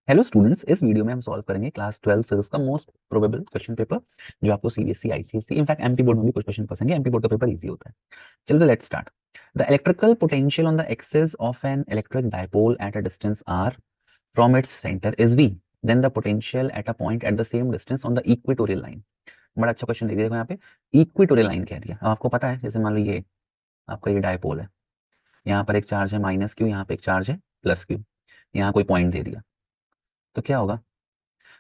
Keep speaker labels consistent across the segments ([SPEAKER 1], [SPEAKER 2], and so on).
[SPEAKER 1] Hello students, इस video में हम सॉल्व करेंगे क्लास 12 फिजिक्स का मोस्ट प्रोबेबल क्वेश्चन पेपर जो आपको CBSE ICSE in fact MP board में भी कुछ क्वेश्चन फंसेंगे। एमपी बोर्ड का पेपर इजी होता है। चलो let's start. The electrical potential on the axis of an electric dipole at a distance R from its centre is V, then the potential at a point at the same distance on the equatorial line. बड़ा अच्छा question दे दिया। देखो यहाँ पे equatorial line कह दिया। अब आपको पता है, जैसे मान लो ये आपका ये डायपोल है, यहाँ पर एक चार्ज है माइनस क्यू, यहाँ पे एक चार्ज है प्लस क्यू, यहाँ कोई पॉइंट दे दिया तो क्या होगा,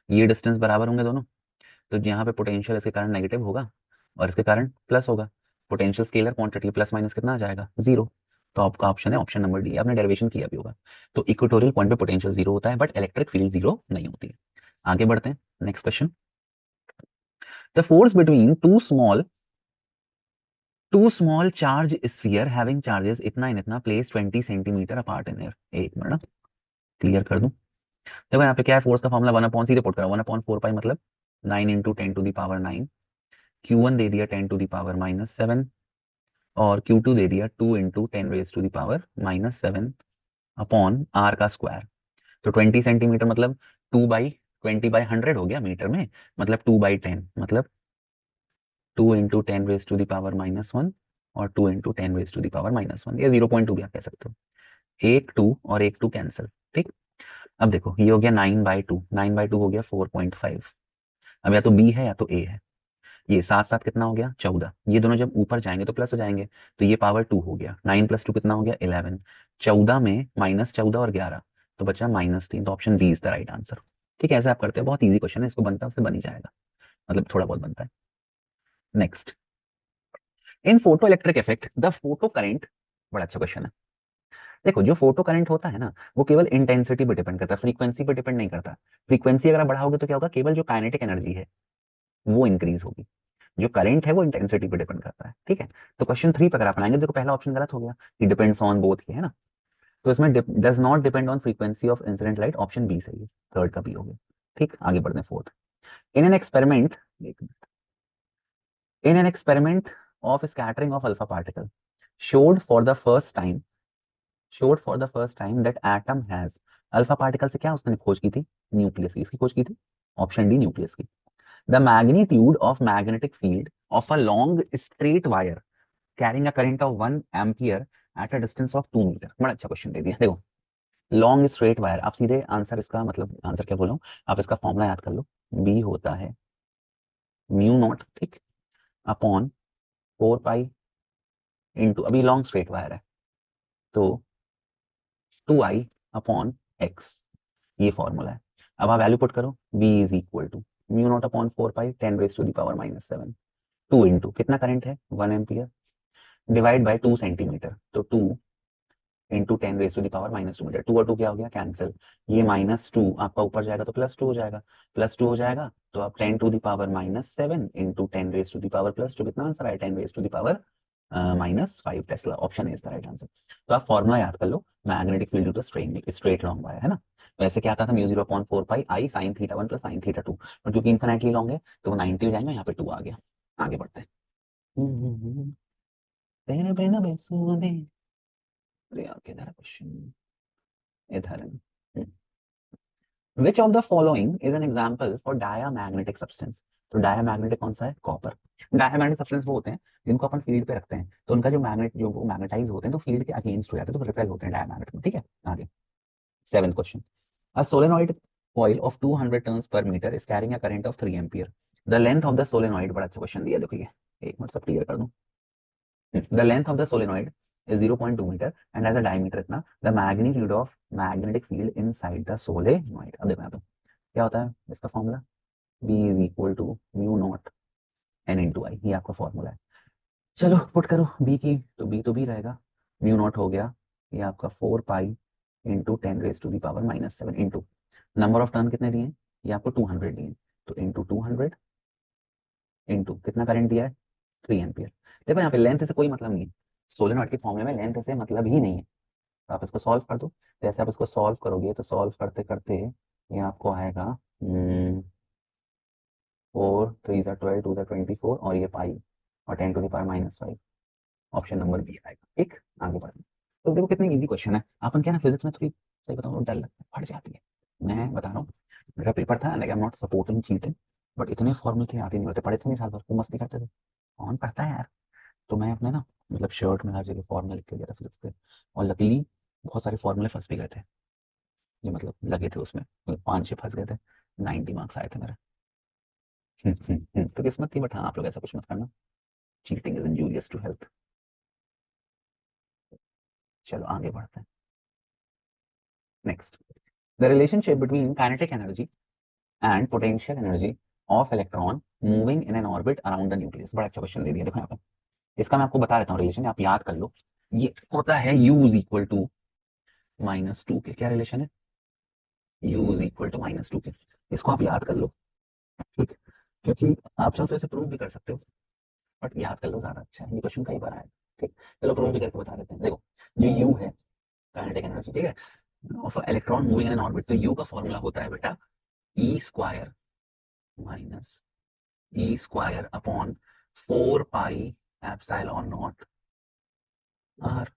[SPEAKER 1] ये डिस्टेंस बराबर होंगे दोनों, तो यहाँ पे पोटेंशियल इसके कारण नेगेटिव होगा और इसके कारण प्लस होगा। Potential scalar quantity, plus minus कितना आ जाएगा, जीरो। तो आपका ऑप्शन है ऑप्शन नंबर डी। आपने डेरिवेशन किया भी होगा। तो इक्वेटोरियल पॉइंट पे पोटेंशियल जीरो होता है बट इलेक्ट्रिक फील्ड जीरो नहीं होती है। आगे बढ़ते हैं, next question. The force between two small charge sphere having charges इतना इन इतना place 20 centimetre apart in air. एक मिनट क्लियर कर दूं। देखो यहाँ पे क्या है, फोर्स का फॉर्मूला 1 अपॉन, सीधे पुट करा 1/4 पाई मतलब 9 इंटू 10⁻⁹। Q1 दे दिया 10⁻⁻7 और Q2 दे दिया 2 इंटू 10⁻⁻7 अपॉन आर का स्क्वायर। तो 20 सेंटीमीटर मतलब 2/20/100 हो गया मीटर में, मतलब 2/10 मतलब 2 इंटू 10⁻⁻1 और 2 इंटू 10⁻⁻1, या 0.2 भी आप कह सकते हो। एक 2 और एक 2 कैंसिल, ठीक। अब देखो ये हो गया 9/2, 9/2 हो गया 4.5। अब या तो बी है या तो ए है। ये साथ साथ कितना हो गया 14, ये दोनों जब ऊपर जाएंगे तो प्लस हो जाएंगे, तो ये पावर 2 हो गया। 9 + 2 कितना हो गया 11। 14 में -14 और 11 तो बचा -3। तो option B is the right answer. ठीक है, ऐसे आप करते हैं, बहुत इजी क्वेश्चन है, इसको बनता है उससे बन ही जाएगा, मतलब थोड़ा बहुत बनता है। Next, in photo electric effect the photo current. बड़ा अच्छा क्वेश्चन है। देखो जो फोटो करंट होता है ना, वो केवल इंटेंसिटी पे डिपेंड करता है, फ्रीक्वेंसी पे डिपेंड नहीं करता। फ्रीक्वेंसी अगर आप बढ़ाओगे तो क्या होगा, केवल जो काइनेटिक एनर्जी है वो इंक्रीज होगी, जो करंट है वो इंटेंसिटी पे डिपेंड करता है। ठीक है, तो क्वेश्चन 3 पर अगर आप लाएंगे, देखो पहला ऑप्शन गलत हो गया कि डिपेंड्स ऑन बोथ, है ना। तो इसमें does not depend on frequency of incident light, option B सही है, थर्ड का बी हो गया। ठीक, आगे बढ़ते हैं fourth. In an experiment in an experiment of scattering of alpha particle showed for the first time showed for the first time that atom has, alpha particle से क्या उसने खोज की थी, न्यूक्लियस की। इसकी खोज की थी, ऑप्शन डी न्यूक्लियस की। The magnitude of magnetic field of a long straight wire carrying a current of 1 ampere at a distance of 2 metre. बड़ा अच्छा क्वेश्चन दे दिया। देखो लॉन्ग स्ट्रेट वायर, आप सीधे आंसर, इसका मतलब आंसर क्या बोल रहा हूँ, आप इसका फॉर्मूला याद कर लो। बी होता है म्यू नॉट, ठीक, अपॉन 4 पाई इंटू, अभी लॉन्ग स्ट्रेट वायर है तो 2I/x, ये फॉर्मूला है। अब आप वैल्यू पुट करो, B is equal to mu naught upon 4 pi 10⁻⁻7, 2 into कितना करंट है 1 एम्पियर, डिवाइड बाई 2 सेंटीमीटर, तो 2 इंटू 10⁻⁻2 मीटर। 2 और 2 क्या हो गया कैंसिल, ये -2 आपका ऊपर जाएगा तो +2 हो जाएगा, +2 हो जाएगा तो आप 10⁻⁻7 इंटू 10⁻+2, कितना आंसर आया 10⁻⁻5 tesla. Option is the right answer. तो आप फॉर्मूला याद कर लो, magnetic field to straight long wire, है ना। वैसे क्या आता था, mu 0/4 pi I sin θ1 + sin θ2, और क्योंकि इन्फिनेटली लॉन्ग है तो वो 90 हो जाएगा, यहाँ पे 2 आ गया। आगे बढ़ते हैं। तेरे बिना बेसुधे, अरे यार किधर है क्वेश्चन, इधर है। Which of the following is an example for diamagnetic substance. तो डायामैग्नेटिक कौन सा है, कॉपर। डायामैग्नेटिक सब्सटेंस वो होते हैं जिनको अपन फील्ड पे रखते हैं तो उनका जो मैग्नेट, जो वो मैग्नेटाइज होते हैं तो फील्ड के अगेंस्ट हो जाते हैं, तो रिपेल होते हैं डायामैग्नेट में। ठीक है, आगे 7th question. A solenoid coil of 200 turns per meter is carrying a current of 3 ampere. The length of the solenoid, बड़ा अच्छा क्वेश्चन दिया, देखो ये एक मिनट सब क्लियर कर दूं। The length of the solenoid is 0.2 meter and has a diameter इतना, the magnitude of magnetic field inside the solenoid। अब देखो यहाँ पे क्या होता है इसका formula, B is equal to mu not N into I, ये आपका फॉर्मूला है। चलो पुट करो B की, तो B तो B रहेगा, म्यू नॉट हो गया ये आपका 4 pi into 10⁻⁻7 into number of turn कितने दिए, ये आपको 200 दिए, तो इंटू 200 इंटू कितना करंट दिया है 3 एम्पियर। देखो यहाँ पे लेंथ से कोई मतलब नहीं है, सोलेनॉइड के फॉर्मूले में लेंथ से मतलब ही नहीं है। तो आप इसको सॉल्व कर दो, जैसे आप इसको सॉल्व करोगे तो सॉल्व करते करते ये आपको आएगा 4 3 × 12 2 × 24 और ये पाई और 10⁻⁻5, ऑप्शन नंबर बी आएगा। ठीक, आगे बढ़ते हैं। तो देखो कितनी इजी क्वेश्चन है। अपन क्या ना फिजिक्स में थोड़ी, सही बताऊँ, डर लगता है, फट जाती है। मैं बता रहा हूँ, मेरा पेपर था, like I am not supporting cheating, but इतने फॉर्मूले थे याद ही नहीं होते, पढ़े थे नहीं साल भर, वो मस्ती करते थे, कौन पढ़ता है यार। तो मैं अपने ना मतलब शर्ट में हर जगह फॉर्मूले लिख के गया था फिजिक्स के, और लकीली बहुत सारे फॉर्मूले फंस भी गए थे, ये मतलब लगे थे उसमें, मतलब 5-6 फंस गए थे, 90 मार्क्स आए थे मेरे। तो किस्मत थी, बट हाँ आप लोग ऐसा कुछ मत करना, cheating is injurious to health. चलो आगे बढ़ते हैं। Next, the relationship between kinetic energy and potential energy of electron moving in an orbit around the nucleus. बड़ा अच्छा क्वेश्चन दे दिया, देखो यहाँ पे, इसका मैं आपको बता देता हूँ रिलेशन, आप याद कर लो। ये होता है U इज इक्वल टू -2 के, क्या रिलेशन है, U इज इक्वल टू -2 के, इसको आप याद कर लो, ठीक, क्योंकि आप चाहो तो इसे प्रूव भी कर सकते हो, बट याद कर लो ज्यादा अच्छा है, ये क्वेश्चन कई बार आया, ठीक। चलो प्रूव भी करके बता देते हैं, देखो जो U है काइनेटिक एनर्जी, ठीक है, of electron moving in an orbit, तो U का फॉर्मूला होता है बेटा E square minus E square upon 4 pi epsilon not R,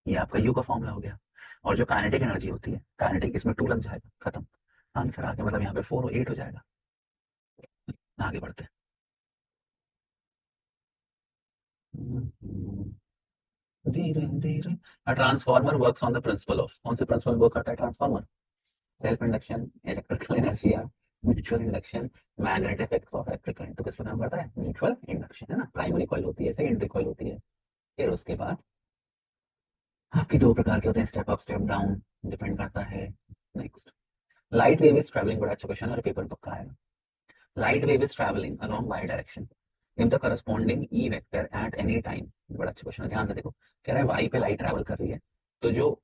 [SPEAKER 1] ये आपका U का फॉर्मूला हो गया। और जो काइनेटिक एनर्जी होती है, काइनेटिक, इसमें 2 लग जाएगा, खत्म, आंसर आ गया, मतलब यहाँ पे 4 और 8 हो जाएगा। आगे बढ़ते हैं, धीरे धीरे। A transformer works on the principle of, कौन से प्रिंसिपल वर्क करता है transformer, self induction, electrical inertia, mutual induction, magnetic effect of electric current, तो किसका काम करता है, म्यूचुअल इंडक्शन, है ना, प्राइमरी कॉइल होती है, सेकेंडरी कॉइल होती है। फिर उसके बाद आपके 2 प्रकार के होते हैं, step up step down, depend करता है। Next, light wave is travelling, बड़ा अच्छा क्वेश्चन है और पेपर पक्का है। Light wave is travelling along Y direction if the corresponding E vector at any time, बड़ा अच्छा क्वेश्चन है, ध्यान से देखो, कह रहा है वाई पे लाइट ट्रैवल कर रही है, तो जो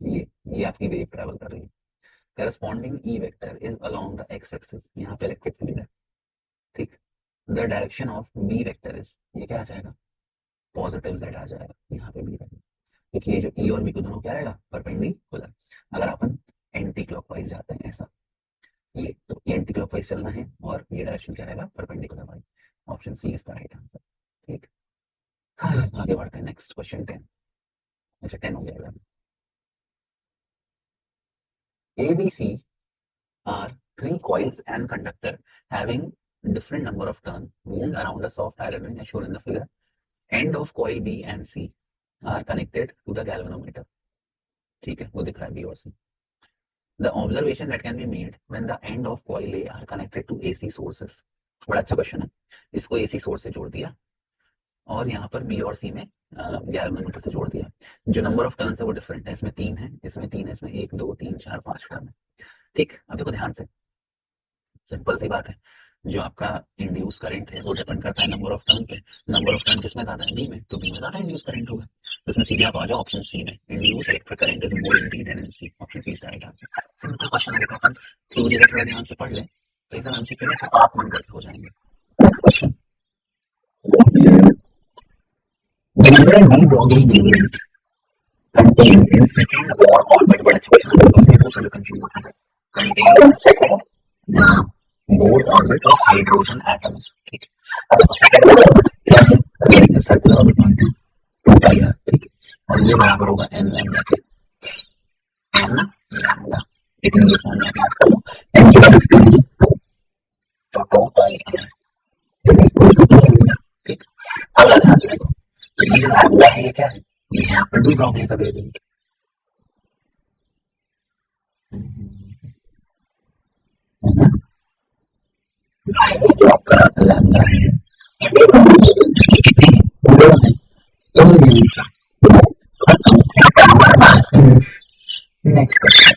[SPEAKER 1] ये आपकी वेव ट्रैवल कर रही है, corresponding E vector is along the X axis, यहाँ पे इलेक्ट्रिक फील्ड है, ठीक। The direction of B vector is, ये क्या आ जाएगा, पॉजिटिव जेड आ जाएगा, यहाँ पे बी वेक्टर, क्योंकि ये जो ई और बी को दोनों क्या रहेगा, परपेंडिकुलर। अगर अपन एंटी क्लॉकवाइज जाते हैं ऐसा, ये तो ये एंटी क्लॉकवाइज चलना है, और ये डायरेक्शन क्या रहेगा, perpendicular Y, option C is the right answer, ठीक। आगे बढ़ते हैं, नेक्स्ट क्वेश्चन 10, अच्छा 10 हो गया। ABC are 3 coils and conductor having different number of turn wound around a soft iron ring as shown in the figure. End of coil B and C are connected to the galvanometer. ठीक है, वो दिख रहा है B और C. The observation that can be made when the end of coil A are connected to AC sources. बड़ा अच्छा question है, इसको AC सोर्स से जोड़ दिया और यहाँ पर B और C में गैल्वेनोमीटर से जोड़ दिया। जो नंबर ऑफ टर्न्स है वो डिफरेंट है, इसमें 3 है, इसमें 3 है, इसमें 1 2 3 4 5 टर्न है, ठीक। अब देखो ध्यान से, सिंपल सी बात है, जो आपका इंड्यूस करंट है वो डिपेंड करता है नंबर ऑफ टर्न पे, नंबर ऑफ टर्न किसमें ज्यादा है, बी में, तो बी में ज्यादा इंड्यूस करंट होगा, तो इसमें सीधे आप आ जाओ ऑप्शन सी में, induce electric current is more in B than in C, option C is the right answer. Simple question है, देखो अपन थ्योरी का थोड़ा ध्यान से पढ़ ले तो एग्जाम एमसीक्यू में सब आप मन करके हो जाएंगे। Next question, the number of de Broglie wavelength contained in second Bohr orbit, बड़ा अच्छा क्वेश्चन है, तो देखो चलो कंफ्यूज होता है, contained in second Bohr orbit of hydrogen atoms, ठीक। अब देखो सेकंड Bohr orbit क्या है, अगेन सर्कुलर ऑर्बिट मानते हैं, 2πr, ठीक, और ये बराबर होगा n लैम्डा के, n लैम्डा, इतनी ये फॉर्मूला याद कर लो, n की वैल्यू कितनी है, तो 2πr, ठीक। अब ध्यान से देखो, तो ये लैम्डा है, ये क्या है, ये यहाँ पर भी ब्रॉगली का वेवलेंथ, जो आपका लैम्डा है कितनी है, नेक्स्ट क्वेश्चन,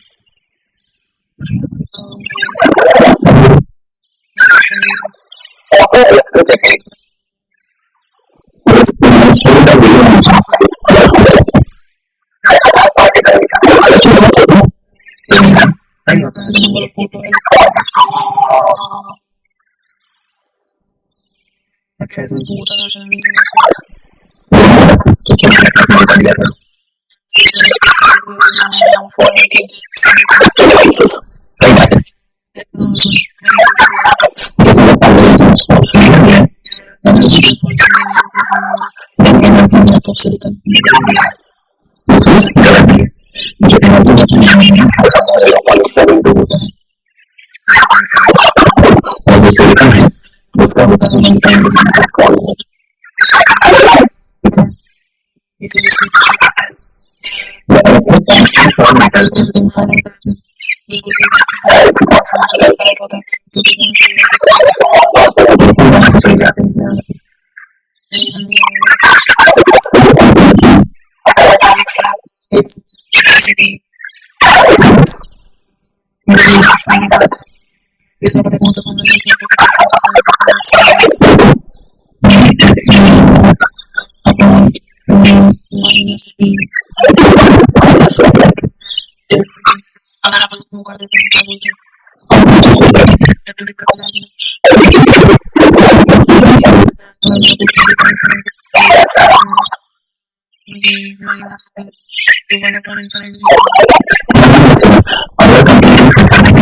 [SPEAKER 1] जो एनर्जी और जो सिलिकॉन है उसका होता है one time the electric transfer for metal is infinite. Its capacity इसमें पता कौन सा फॉर्मूला है अपॉन माइनस बी अगर आप इसको कर देते हैं क्या बोलते हैं माइनस वन अपॉन इनफाइनाइट अगर कंप्लीट करना है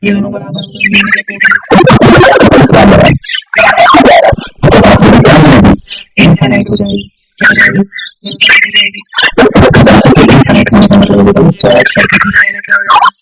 [SPEAKER 1] ये दोनों बराबर इनफाइनाइट हो जाएगी इनफाइनाइट हो जाएगी